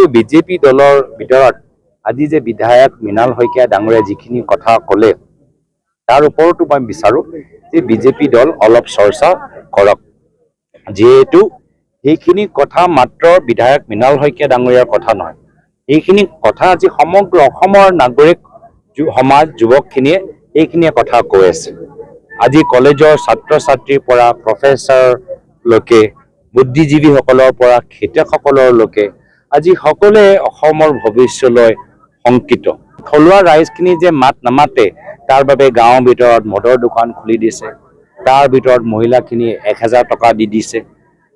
কিন্তু বিজেপি দলৰ ভিতৰত আজি যে বিধায়ক মৃণাল শইকীয়া ডাঙৰীয়া যিখিনি কথা ক'লে তাৰ ওপৰতো মই বিচাৰোঁ যে বিজেপি দল অলপ চৰ্চা কৰক, যিহেতু সেইখিনি কথা মাত্ৰ বিধায়ক মৃণাল শইকীয়া ডাঙৰীয়াৰ কথা নহয়, এইখিনি কথা আজি সমগ্ৰ অসমৰ নাগৰিক সমাজ যুৱকখিনিয়ে এইখিনিয়ে কথা কৈ আছে। আজি কলেজৰ ছাত্ৰ ছাত্ৰীৰ পৰা প্ৰফেচাৰলৈকে বুদ্ধিজীৱীসকলৰ পৰা খেতিয়কসকললৈকে আজি সকলোৱে অসমৰ ভৱিষ্যতলৈ শংকিত। থলুৱা ৰাইজখিনি যে মাত নামাতে তাৰ বাবে গাঁৱৰ ভিতৰত মদৰ দোকান খুলি দিছে, তাৰ ভিতৰত মহিলাখিনিয়ে 1000 টকা দি দিছে,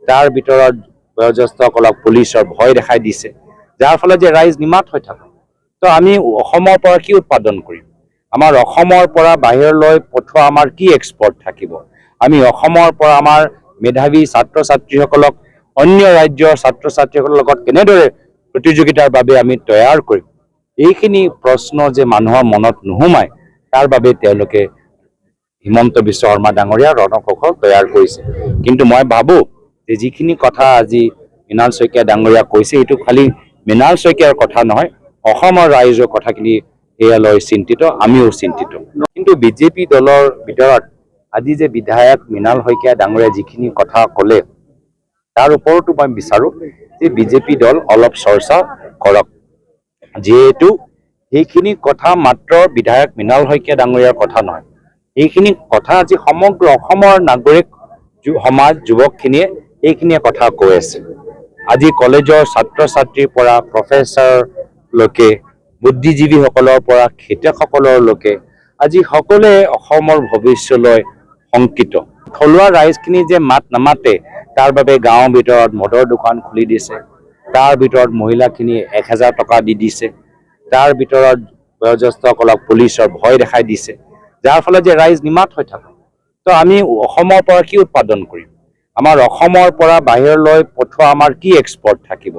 তাৰ ভিতৰত বয়োজ্যেষ্ঠসকলক পুলিচৰ ভয় দেখাই দিছে, যাৰ ফলত যে ৰাইজ নিমাত হৈ থাকে। তো আমি অসমৰ পৰা কি উৎপাদন কৰিম? আমাৰ অসমৰ পৰা বাহিৰলৈ পঠোৱা আমাৰ কি এক্সপৰ্ট থাকিব? আমি অসমৰ পৰা আমাৰ মেধাৱী ছাত্ৰ ছাত্ৰীসকলক অন্য ৰাজ্যৰ ছাত্ৰ ছাত্ৰীসকলৰ লগত কেনেদৰে প্ৰতিযোগিতাৰ বাবে আমি তৈয়াৰ কৰিম? এইখিনি প্ৰশ্ন যে মানুহৰ মনত নোসোমায় তাৰ বাবে তেওঁলোকে হিমন্ত বিশ্ব শৰ্মা ডাঙৰীয়া ৰণকৌশল তৈয়াৰ কৰিছে। কিন্তু মই ভাবোঁ যে যিখিনি কথা আজি মৃণাল শইকীয়া ডাঙৰীয়া কৈছে, এইটো খালি মৃণাল শইকীয়াৰ কথা নহয়, অসমৰ ৰাইজৰ কথাখিনি এয়ালৈ চিন্তিত, আমিও চিন্তিত। কিন্তু বিজেপি দলৰ ভিতৰত আজি যে বিধায়ক মৃণাল শইকীয়া ডাঙৰীয়া যিখিনি কথা ক'লে তাৰ ওপৰতো মই বিচাৰোঁ যে বিজেপি দল অলপ চৰ্চা কৰক, যিহেতু সেইখিনি কথা মাত্ৰ বিধায়ক মৃণাল শইকীয়া ডাঙৰীয়াৰ কথা নহয়, এইখিনি কথা আজি সমগ্ৰ অসমৰ নাগৰিক সমাজ যুৱকখিনিয়ে এইখিনিয়ে কথা কৈ আছে। আজি কলেজৰ ছাত্ৰ ছাত্ৰীৰ পৰা প্ৰফেচাৰলৈকে বুদ্ধিজীৱীসকলৰ পৰা খেতিয়কসকললৈকে আজি সকলোৱে অসমৰ ভৱিষ্যতলৈ শংকিত। থলুৱা ৰাইজখিনি যে মাত নামাতে তাৰ বাবে গাঁৱৰ ভিতৰত মদৰ দোকান খুলি দিছে, তাৰ ভিতৰত মহিলাখিনিয়ে 1000 টকা দি দিছে, তাৰ ভিতৰত বয়োজ্যেষ্ঠসকলক পুলিচৰ ভয় দেখাই দিছে, যাৰ ফলত যে ৰাইজ নিমাত হৈ থাকে। তো আমি অসমৰ পৰা কি উৎপাদন কৰিম? আমাৰ অসমৰ পৰা বাহিৰলৈ পঠোৱা আমাৰ কি এক্সপৰ্ট থাকিব?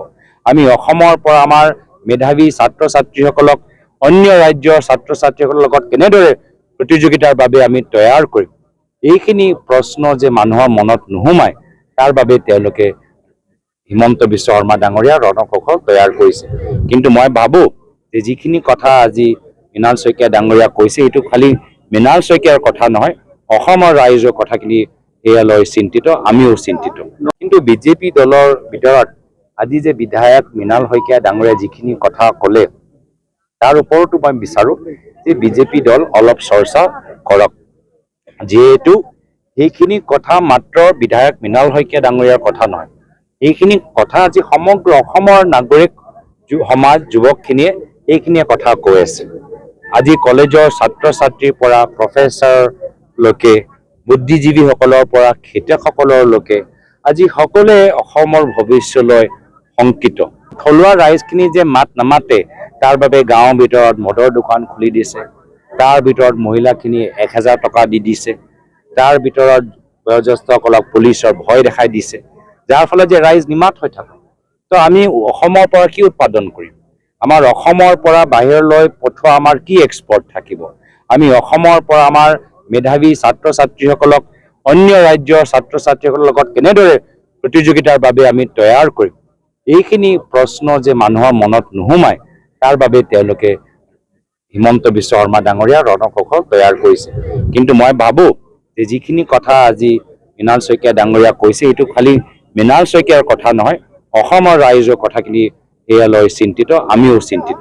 আমি অসমৰ পৰা আমাৰ মেধাৱী ছাত্ৰ ছাত্ৰীসকলক অন্য ৰাজ্যৰ ছাত্ৰ ছাত্ৰীসকলৰ লগত কেনেদৰে প্ৰতিযোগিতাৰ বাবে আমি তৈয়াৰ কৰিম? এইখিনি প্ৰশ্ন যে মানুহৰ মনত নোসোমায় তাৰ বাবে তেওঁলোকে হিমন্ত বিশ্ব শৰ্মা ডাঙৰীয়া ৰণকৌশল তৈয়াৰ কৰিছে। কিন্তু মই ভাবোঁ যে যিখিনি কথা আজি মৃণাল শইকীয়া ডাঙৰীয়া কৈছে, এইটো খালি মৃণাল শইকীয়াৰ কথা নহয়, অসমৰ ৰাইজৰ কথাখিনি এয়ালৈ চিন্তিত, আমিও চিন্তিত। কিন্তু বিজেপি দলৰ ভিতৰত আজি যে বিধায়ক মৃণাল শইকীয়া ডাঙৰীয়া যিখিনি কথা ক'লে তাৰ ওপৰতো মই বিচাৰোঁ যে বিজেপি দল অলপ চৰ্চা কৰক, যিহেতু সেইখিনি কথা মাত্ৰ বিধায়ক মৃণাল শইকীয়া ডাঙৰীয়াৰ কথা নহয়, এইখিনি কথা আজি সমগ্ৰ অসমৰ নাগৰিক সমাজ যুৱকখিনিয়ে এইখিনিয়ে কথা কৈ আছে। আজি কলেজৰ ছাত্ৰ ছাত্ৰীৰ পৰা প্ৰফেচাৰলৈকে বুদ্ধিজীৱীসকলৰ পৰা খেতিয়কসকললৈকে আজি সকলোৱে অসমৰ ভৱিষ্যতলৈ শংকিত। থলুৱা ৰাইজখিনি যে মাত নামাতে তাৰ বাবে গাঁৱৰ ভিতৰত মদৰ দোকান খুলি দিছে, তাৰ ভিতৰত মহিলাখিনিয়ে 1000 টকা দি দিছে, তাৰ ভিতৰত বয়োজ্যেষ্ঠসকলক পুলিচৰ ভয় দেখাই দিছে, যাৰ ফলত যে ৰাইজ নিমাত হৈ থাকে। তো আমি অসমৰ পৰা কি উৎপাদন কৰিম? আমাৰ অসমৰ পৰা বাহিৰলৈ পঠোৱা আমাৰ কি এক্সপৰ্ট থাকিব? আমি অসমৰ পৰা আমাৰ মেধাৱী ছাত্ৰ ছাত্ৰীসকলক অন্য ৰাজ্যৰ ছাত্ৰ ছাত্ৰীসকলৰ লগত কেনেদৰে প্ৰতিযোগিতাৰ বাবে আমি তৈয়াৰ কৰিম? এইখিনি প্ৰশ্ন যে মানুহৰ মনত নোসোমায় তাৰ বাবে তেওঁলোকে হিমন্ত বিশ্ব শৰ্মা ডাঙৰীয়া ৰণকৌশল তৈয়াৰ কৰিছে। কিন্তু মই ভাবোঁ যে যিখিনি কথা আজি মৃণাল শইকীয়া ডাঙৰীয়া কৈছে, এইটো খালি মৃণাল শইকীয়াৰ কথা নহয়, অসমৰ ৰাইজৰ কথাখিনি এয়ালৈ চিন্তিত, আমিও চিন্তিত।